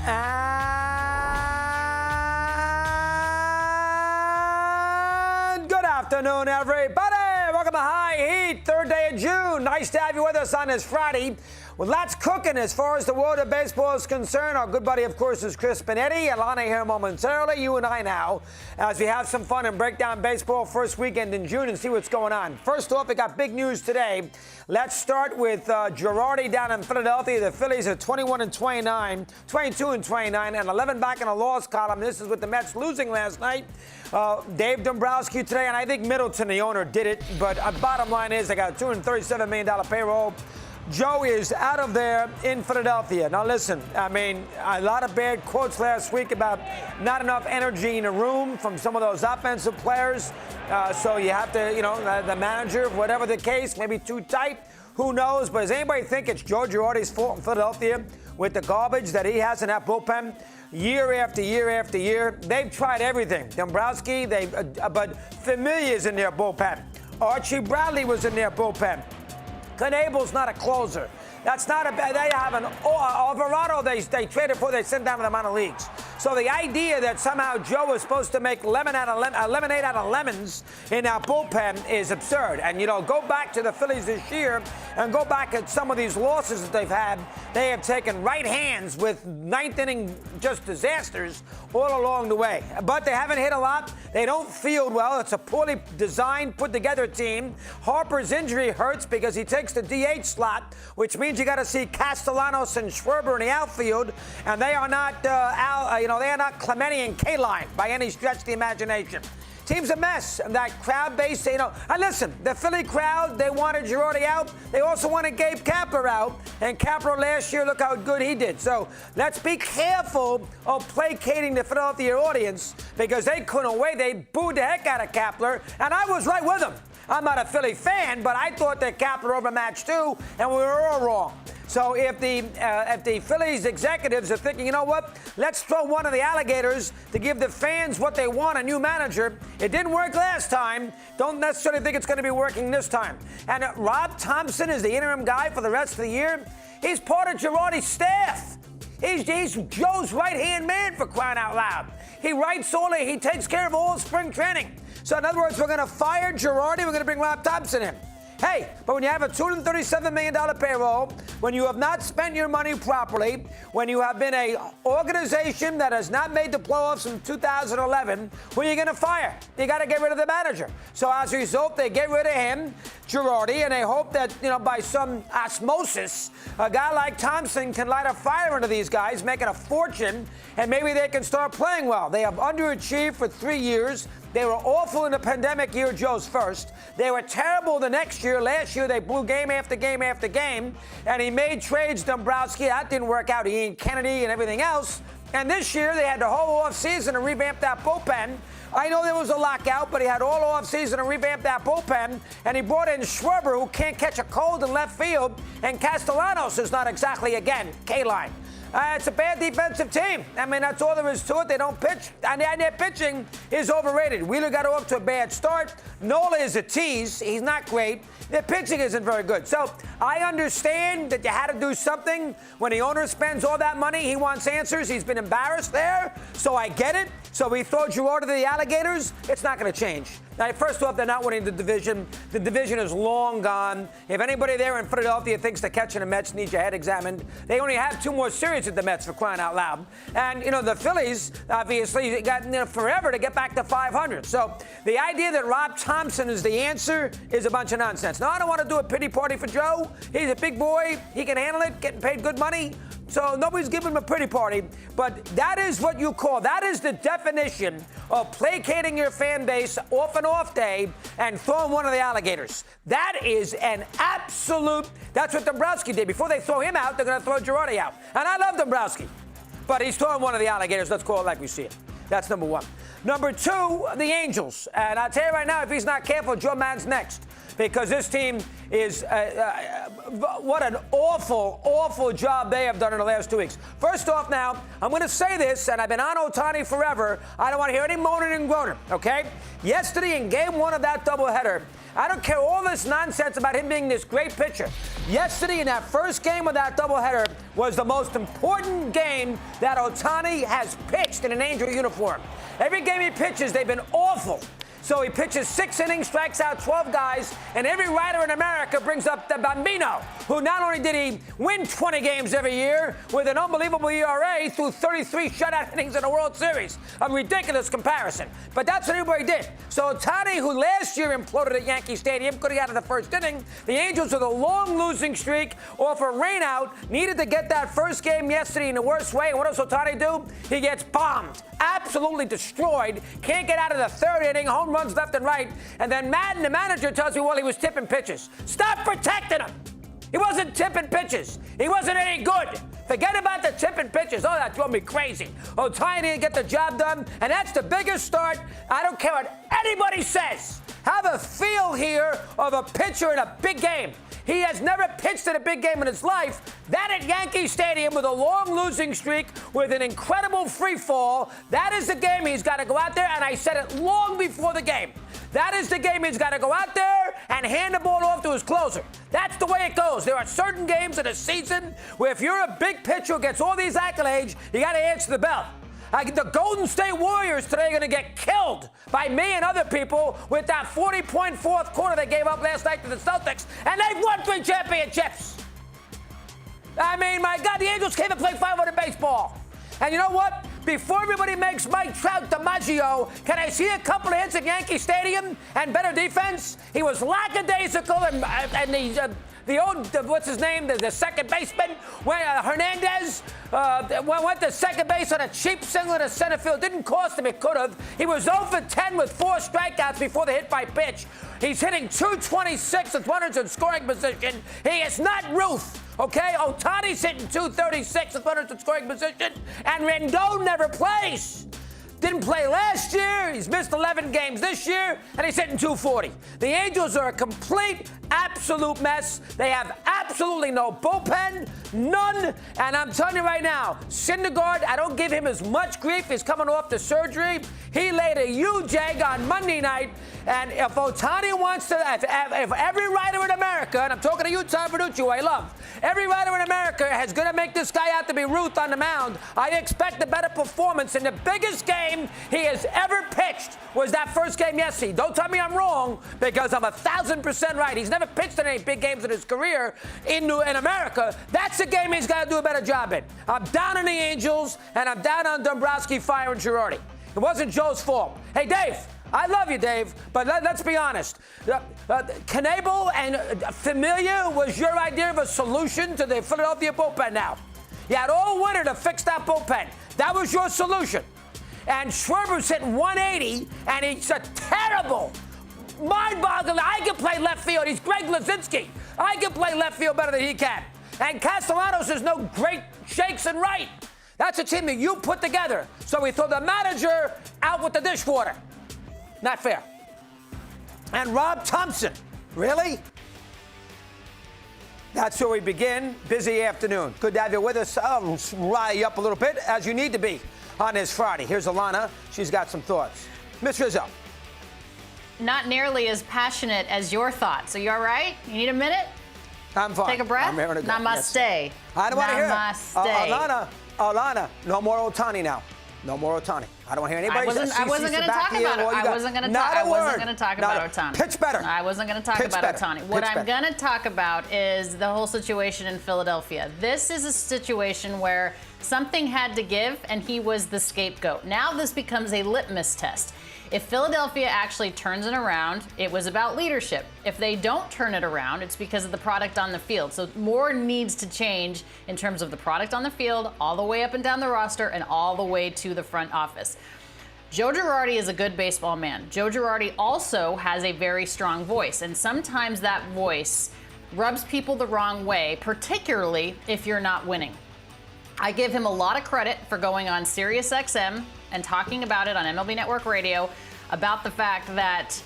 And good afternoon, everybody. Welcome to High Heat, third day of June. Nice to have you with us on this Friday. With lots cooking as far as the world of baseball is concerned. Our good buddy, of course, is Chris Benetti. Alanna here momentarily. You and I now, as we have some fun and break down baseball first weekend in June and see what's going on. First off, we got big news today. Let's start with Girardi down in Philadelphia. The Phillies are 21-29, 22-29, and 11 back in the loss column. This is with the Mets losing last night. Dave Dombrowski today, and I think Middleton, the owner, did it. But bottom line is they got a $237 million payroll. Joe is out of there in Philadelphia. Now, listen, I mean, a lot of bad quotes last week about not enough energy in the room from some of those offensive players. So you have to, the manager, whatever the case, maybe too tight. Who knows? But does anybody think it's Joe Girardi's fault in Philadelphia with the garbage that he has in that bullpen? Year after year after year. They've tried everything. Dombrowski, but Familia's in their bullpen. Archie Bradley was in their bullpen. Knabel's not a closer. That's not a bad. They have an Alvarado. They traded for. They sent down to the minor leagues. So the idea that somehow Joe is supposed to make lemonade out of lemons in our bullpen is absurd. And go back to the Phillies this year and go back at some of these losses that they've had. They have taken right hands with ninth inning just disasters all along the way. But they haven't hit a lot. They don't field well. It's a poorly designed, put together team. Harper's injury hurts because he takes the DH slot, which means you got to see Castellanos and Schwarber in the outfield, and they are not they are not Clemente and K-line by any stretch of the imagination. Team's a mess. And that crowd base, and listen, the Philly crowd, they wanted Girardi out. They also wanted Gabe Kapler out. And Kapler last year, look how good he did. So let's be careful of placating the Philadelphia audience because they couldn't wait. They booed the heck out of Kapler, and I was right with them. I'm not a Philly fan, but I thought that Kapler overmatched too, and we were all wrong. So if the Phillies executives are thinking, you know what, let's throw one of the alligators to give the fans what they want, a new manager. It didn't work last time. Don't necessarily think it's going to be working this time. And Rob Thompson is the interim guy for the rest of the year. He's part of Girardi's staff. He's Joe's right-hand man, for crying out loud. He he takes care of all spring training. So in other words, we're going to fire Girardi. We're going to bring Rob Thompson in. Hey, but when you have a $237 million payroll, when you have not spent your money properly, when you have been an organization that has not made the playoffs in 2011, who are you going to fire? You got to get rid of the manager. So as a result, they get rid of him, Girardi, and they hope that, by some osmosis, a guy like Thompson can light a fire under these guys, making a fortune, and maybe they can start playing well. They have underachieved for 3 years. They were awful in the pandemic year, Joe's first. They were terrible the next year. Last year, they blew game after game after game. And he made trades, Dombrowski. That didn't work out. He and Kennedy and everything else. And this year, they had the whole offseason to revamp that bullpen. I know there was a lockout, but he had all offseason to revamp that bullpen. And he brought in Schwarber, who can't catch a cold in left field. And Castellanos is not exactly, again, K-line. It's a bad defensive team. I mean, that's all there is to it. They don't pitch. And their pitching is overrated. Wheeler got off to a bad start. Nola is a tease. He's not great. Their pitching isn't very good. So I understand that you had to do something. When the owner spends all that money, he wants answers. He's been embarrassed there. So I get it. So we throw Girardi to the alligators. It's not going to change. Now, first off, they're not winning the division. The division is long gone. If anybody there in Philadelphia thinks the catching the Mets needs your head examined, they only have 2 more series with the Mets, for crying out loud. And, the Phillies, obviously, got forever to get back to 500. So the idea that Rob Thompson is the answer is a bunch of nonsense. Now, I don't want to do a pity party for Joe. He's a big boy. He can handle it, getting paid good money. So nobody's giving him a pretty party. But that is what you call, that is the definition of placating your fan base off an off day and throwing one of the alligators. That is an absolute, that's what Dombrowski did. Before they throw him out, they're going to throw Girardi out. And I love Dombrowski. But he's throwing one of the alligators. Let's call it like we see it. That's number one. Number two, the Angels. And I'll tell you right now, if he's not careful, Joe Maddon's next. Because this team is, what an awful, awful job they have done in the last 2 weeks. First off now, I'm going to say this, and I've been on Ohtani forever. I don't want to hear any moaning and groaning, okay? Yesterday in game 1 of that doubleheader, I don't care all this nonsense about him being this great pitcher. Yesterday in that first game of that doubleheader was the most important game that Ohtani has pitched in an Angel uniform. Every game he pitches, they've been awful. So he pitches 6 innings, strikes out 12 guys, and every writer in America brings up the Bambino, who not only did he win 20 games every year with an unbelievable ERA through 33 shutout innings in the World Series. A ridiculous comparison. But that's what everybody did. So Ohtani, who last year imploded at Yankee Stadium, could have got out of the first inning. The Angels, with a long losing streak off a rainout, needed to get that first game yesterday in the worst way. And what does Ohtani do? He gets bombed. Absolutely destroyed. Can't get out of the third inning. Home runs left and right. And then Madden, the manager, tells me, well, he was tipping pitches. Stop protecting him. He wasn't tipping pitches. He wasn't any good. Forget about the tipping pitches. Oh, that drove me crazy. Ohtani didn't get the job done. And that's the biggest start. I don't care what anybody says. Have a feel here of a pitcher in a big game. He has never pitched in a big game in his life. That at Yankee Stadium with a long losing streak, with an incredible free fall. That is the game he's got to go out there, and I said it long before the game. That is the game he's got to go out there and hand the ball off to his closer. That's the way it goes. There are certain games in a season where if you're a big pitcher who gets all these accolades, you got to answer the bell. The Golden State Warriors today are going to get killed by me and other people with that 40-point fourth quarter they gave up last night to the Celtics, and they've won 3 championships. I mean, my God, the Angels came and played 500 baseball. And you know what? Before everybody makes Mike Trout DiMaggio, can I see a couple of hits at Yankee Stadium and better defense? He was lackadaisical, and the old, what's his name, the second baseman, Hernandez, went to second base on a cheap single to center field. Didn't cost him, it could have. He was 0 for 10 with 4 strikeouts before the hit by pitch. He's hitting .226 with runners in scoring position. He is not Ruth. Okay, Ohtani's hitting .236 with runners in scoring position, and Rendon never plays. Didn't play last year. He's missed 11 games this year, and he's hitting .240. The Angels are a complete, absolute mess. They have absolutely no bullpen, none. And I'm telling you right now, Syndergaard, I don't give him as much grief. He's coming off the surgery. He laid a huge egg on Monday night. And if Ohtani wants to, if every writer in America, and I'm talking to you, Tom Verducci, who I love, every writer in America is going to make this guy out to be Ruth on the mound, I expect a better performance. In the biggest game he has ever pitched was that first game yesterday. Don't tell me I'm wrong, because I'm 1,000% right. He's never pitched in any big games in his career in America. That's the game he's got to do a better job in. I'm down on the Angels, and I'm down on Dombrowski firing Girardi. It wasn't Joe's fault. Hey, Dave. I love you, Dave, but let's be honest. Knebel and Familia was your idea of a solution to the Philadelphia bullpen now. You had all winter to fix that bullpen. That was your solution. And Schwarber's hitting 180, and he's a terrible, mind-boggling. I can play left field. He's Greg Lazinski. I can play left field better than he can. And Castellanos is no great shakes and right. That's a team that you put together. So we throw the manager out with the dishwater. Not fair. And Rob Thompson. Really? That's where we begin. Busy afternoon. Good to have you with us. I'll rile you up a little bit, as you need to be on this Friday. Here's Alanna. She's got some thoughts. Miss Rizzo. Not nearly as passionate as your thoughts. Are you all right? You need a minute? I'm fine. Take a breath? I'm here to go. Namaste. Yes. I don't want to hear it. Namaste. Alanna, no more Ohtani now. No more Ohtani. I don't want to hear anybody. I wasn't going to talk about it. I wasn't going to talk about Ohtani. Pitch better. I wasn't going to talk about Ohtani. What I'm going to talk about is the whole situation in Philadelphia. This is a situation where something had to give, and he was the scapegoat. Now this becomes a litmus test. If Philadelphia actually turns it around, it was about leadership. If they don't turn it around, it's because of the product on the field. So more needs to change in terms of the product on the field, all the way up and down the roster, and all the way to the front office. Joe Girardi is a good baseball man. Joe Girardi also has a very strong voice, and sometimes that voice rubs people the wrong way, particularly if you're not winning. I give him a lot of credit for going on SiriusXM and talking about it on MLB Network Radio about the fact that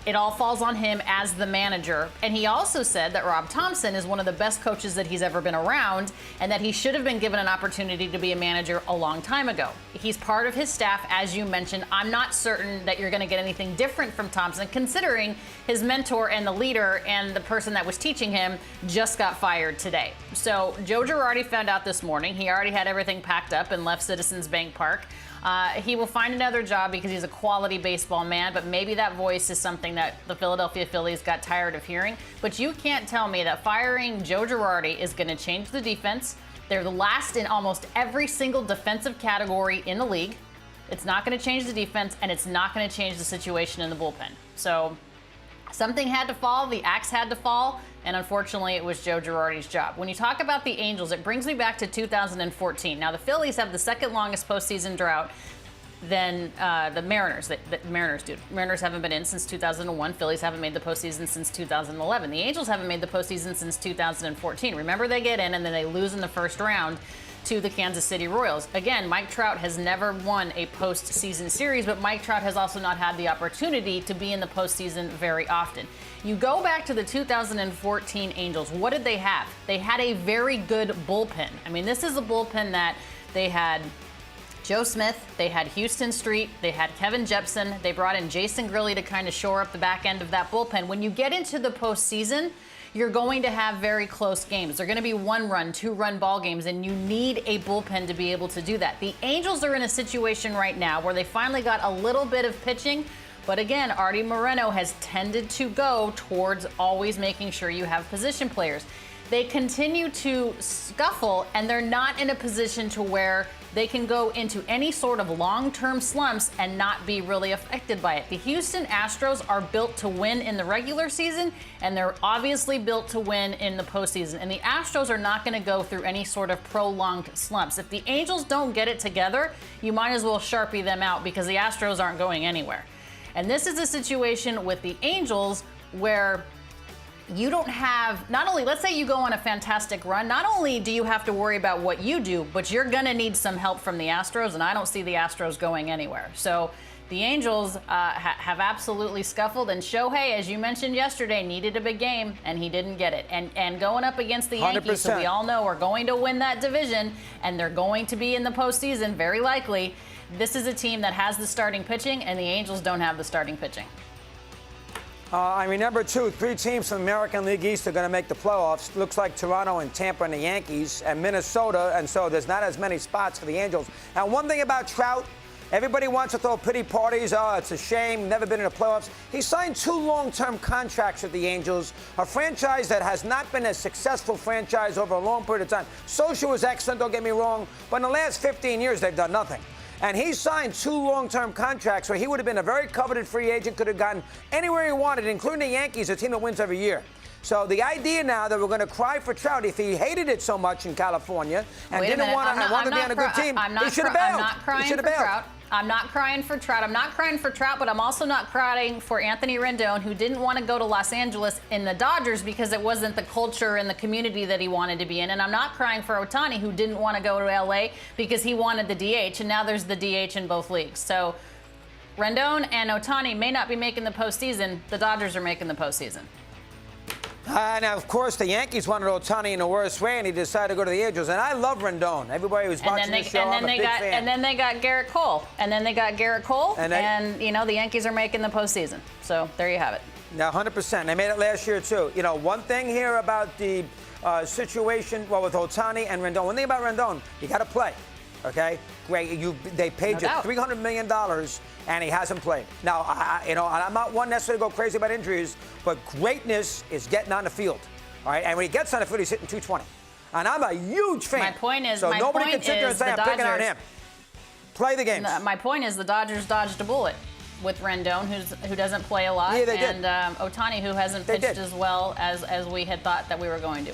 it all falls on him as the manager. And he also said that Rob Thompson is one of the best coaches that he's ever been around and that he should have been given an opportunity to be a manager a long time ago. He's part of his staff, as you mentioned. I'm not certain that you're going to get anything different from Thompson, considering his mentor and the leader and the person that was teaching him just got fired today. So Joe Girardi found out this morning. He already had everything packed up and left Citizens Bank Park. He will find another job because he's a quality baseball man, but maybe that voice is something that the Philadelphia Phillies got tired of hearing. But you can't tell me that firing Joe Girardi is going to change the defense. They're the last in almost every single defensive category in the league. It's not going to change the defense, and it's not going to change the situation in the bullpen. So something had to fall, the axe had to fall, and unfortunately it was Joe Girardi's job. When you talk about the Angels, it brings me back to 2014. Now, the Phillies have the second longest postseason drought than the Mariners. The Mariners do. Mariners haven't been in since 2001. Phillies haven't made the postseason since 2011. The Angels haven't made the postseason since 2014. Remember, they get in and then they lose in the first round to the Kansas City Royals. Again, Mike Trout has never won a postseason series, but Mike Trout has also not had the opportunity to be in the postseason very often. You go back to the 2014 Angels, what did they have? They had a very good bullpen. I mean, this is a bullpen that they had Joe Smith, they had Houston Street, they had Kevin Jepson, they brought in Jason Grilli to kind of shore up the back end of that bullpen. When you get into the postseason, you're going to have very close games. They're going to be 1-run, 2-run ball games, and you need a bullpen to be able to do that. The Angels are in a situation right now where they finally got a little bit of pitching, but again, Artie Moreno has tended to go towards always making sure you have position players. They continue to scuffle, and they're not in a position to where they can go into any sort of long-term slumps and not be really affected by it. The Houston Astros are built to win in the regular season, and they're obviously built to win in the postseason. And the Astros are not going to go through any sort of prolonged slumps. If the Angels don't get it together, you might as well Sharpie them out because the Astros aren't going anywhere. And this is a situation with the Angels where you don't have, not only, let's say you go on a fantastic run, not only do you have to worry about what you do, but you're going to need some help from the Astros, and I don't see the Astros going anywhere. So the Angels have absolutely scuffled, and Shohei, as you mentioned yesterday, needed a big game, and he didn't get it. And going up against the Yankees, 100%. who we all know are going to win that division, and they're going to be in the postseason, very likely. This is a team that has the starting pitching, and the Angels don't have the starting pitching. I remember, too, 3 teams from the American League East are going to make the playoffs. Looks like Toronto and Tampa and the Yankees and Minnesota, and so there's not as many spots for the Angels. Now, one thing about Trout, everybody wants to throw pity parties. Oh, it's a shame, never been in the playoffs. He signed 2 long-term contracts with the Angels, a franchise that has not been a successful franchise over a long period of time. Socia was excellent, don't get me wrong, but in the last 15 years, they've done nothing. And he signed 2 long-term contracts where he would have been a very coveted free agent, could have gotten anywhere he wanted, including the Yankees, a team that wins every year. So the idea now that we're going to cry for Trout, if he hated it so much in California and didn't want to be on a good team, he should have bailed. I'm not crying for Trout. I'm not crying for Trout. I'm not crying for Trout, but I'm also not crying for Anthony Rendon, who didn't want to go to Los Angeles in the Dodgers because it wasn't the culture and the community that he wanted to be in. And I'm not crying for Ohtani, who didn't want to go to LA because he wanted the DH, and now there's the DH in both leagues. So Rendon and Ohtani may not be making the postseason. The Dodgers are making the postseason. Now, of course, the Yankees wanted Ohtani in the worst way, and he decided to go to the Angels. And I love Rendon. Everybody who's watching the show, I'm a big fan. And then they got Garrett Cole. And you know, the Yankees are making the postseason. So there you have it. Now, 100%. They made it last year, too. You know, one thing here about the situation, well, with Ohtani and Rendon, one thing about Rendon, you got to play. Okay, great. They paid you $300 million, and he hasn't played. Now, I'm not one necessarily to go crazy about injuries, but greatness is getting on the field. All right, and when he gets on the field, he's hitting 220. And I'm a huge fan. My point is, so nobody can sit there and say I'm picking on him. Play the games. My point is, the Dodgers dodged a bullet with Rendon, who doesn't play a lot, yeah, they and Ohtani, who hasn't pitched as well as we had thought that we were going to.